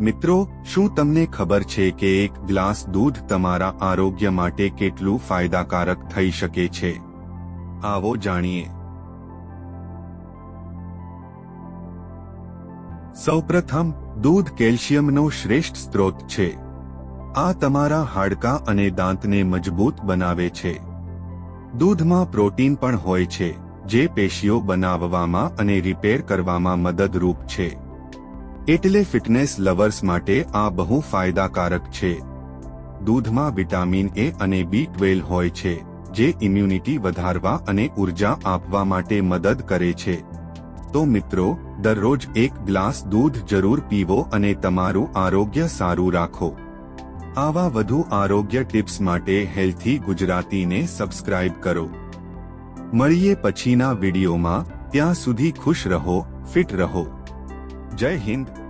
મિત્રો, શું તમને ખબર છે કે એક ગ્લાસ દૂધ તમારા આરોગ્ય માટે કેટલું ફાયદાકારક થઈ શકે છે? આવો જાણીએ. સૌપ્રથમ, દૂધ કેલ્શિયમનો શ્રેષ્ઠ સ્ત્રોત છે. આ તમારા હાડકાં અને દાંતને મજબૂત બનાવે છે. દૂધમાં પ્રોટીન પણ હોય છે, જે પેશીઓ બનાવવામાં અને રિપેર કરવામાં મદદરૂપ છે. એટલે ફિટનેસ લવર્સ માટે આ બહુ ફાયદાકારક છે. દૂધમાં વિટામિન એ અને B12 હોય છે, જે ઇમ્યુનિટી વધારવા અને ઉર્જા આપવા માટે મદદ કરે છે. તો મિત્રો, દરરોજ એક ગ્લાસ દૂધ જરૂર પીવો અને તમારું આરોગ્ય સારું રાખો. આવા વધુ આરોગ્ય ટિપ્સ માટે હેલ્થી ગુજરાતીને સબસ્ક્રાઇબ કરો. મળીએ પછીના વિડીયોમાં. ત્યાં સુધી ખુશ રહો, ફિટ રહો. જય હિન્દ.